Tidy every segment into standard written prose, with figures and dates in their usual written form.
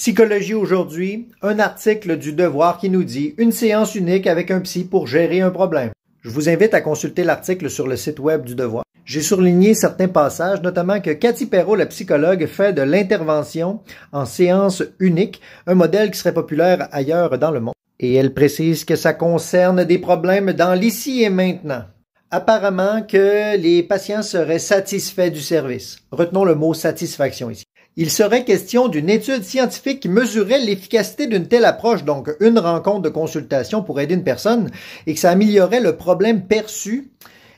Psychologie aujourd'hui, un article du Devoir qui nous dit « Une séance unique avec un psy pour gérer un problème ». Je vous invite à consulter l'article sur le site web du Devoir. J'ai surligné certains passages, notamment que Cathy Perrault, la psychologue, fait de l'intervention en séance unique, un modèle qui serait populaire ailleurs dans le monde. Et elle précise que ça concerne des problèmes dans l'ici et maintenant. Apparemment que les patients seraient satisfaits du service. Retenons le mot satisfaction ici. Il serait question d'une étude scientifique qui mesurait l'efficacité d'une telle approche, donc une rencontre de consultation pour aider une personne, et que ça améliorerait le problème perçu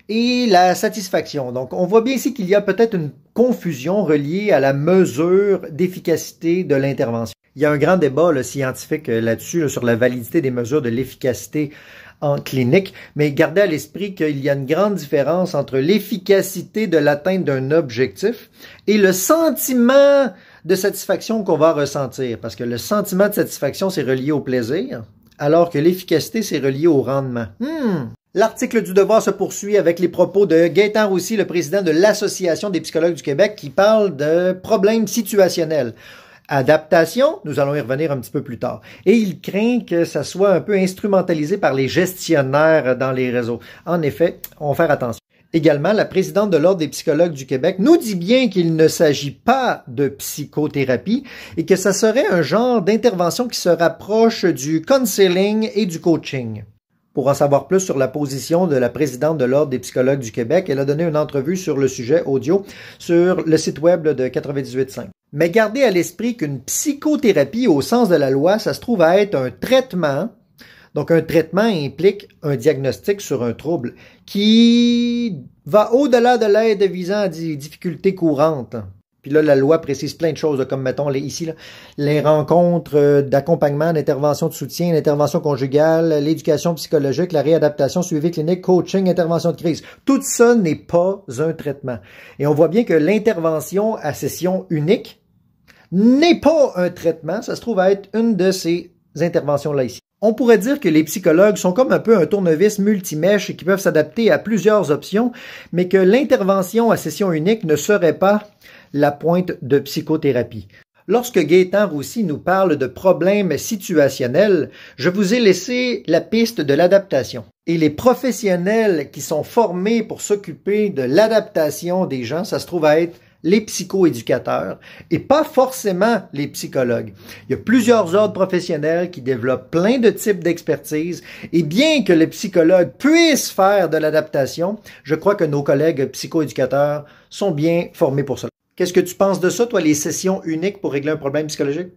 et la satisfaction. Donc, on voit bien ici qu'il y a peut-être une confusion reliée à la mesure d'efficacité de l'intervention. Il y a un grand débat scientifique là-dessus, sur la validité des mesures de l'efficacité en clinique, mais gardez à l'esprit qu'il y a une grande différence entre l'efficacité de l'atteinte d'un objectif et le sentiment de satisfaction qu'on va ressentir, parce que le sentiment de satisfaction, c'est relié au plaisir, alors que l'efficacité, c'est relié au rendement. L'article du Devoir se poursuit avec les propos de Gaétan Roussy, le président de l'Association des psychologues du Québec, qui parle de problèmes situationnels. Adaptation, nous allons y revenir un petit peu plus tard. Et il craint que ça soit un peu instrumentalisé par les gestionnaires dans les réseaux. En effet, on va faire attention. Également, la présidente de l'Ordre des psychologues du Québec nous dit bien qu'il ne s'agit pas de psychothérapie et que ça serait un genre d'intervention qui se rapproche du counseling et du coaching. Pour en savoir plus sur la position de la présidente de l'Ordre des psychologues du Québec, elle a donné une entrevue sur le sujet audio sur le site web de 98.5. Mais gardez à l'esprit qu'une psychothérapie au sens de la loi, ça se trouve à être un traitement. Donc un traitement implique un diagnostic sur un trouble qui va au-delà de l'aide visant à des difficultés courantes. Puis là, la loi précise plein de choses, comme mettons ici, les rencontres d'accompagnement, d'intervention de soutien, l'intervention conjugale, l'éducation psychologique, la réadaptation, suivi clinique, coaching, intervention de crise. Tout ça n'est pas un traitement. Et on voit bien que l'intervention à session unique n'est pas un traitement, ça se trouve à être une de ces interventions-là ici. On pourrait dire que les psychologues sont comme un peu un tournevis multimèche et qui peuvent s'adapter à plusieurs options, mais que l'intervention à session unique ne serait pas la pointe de psychothérapie. Lorsque Gaétan Roussy nous parle de problèmes situationnels, je vous ai laissé la piste de l'adaptation. Et les professionnels qui sont formés pour s'occuper de l'adaptation des gens, ça se trouve à être les psychoéducateurs et pas forcément les psychologues. Il y a plusieurs ordres professionnels qui développent plein de types d'expertise et bien que les psychologues puissent faire de l'adaptation, je crois que nos collègues psychoéducateurs sont bien formés pour cela. Qu'est-ce que tu penses de ça, toi, les sessions uniques pour régler un problème psychologique?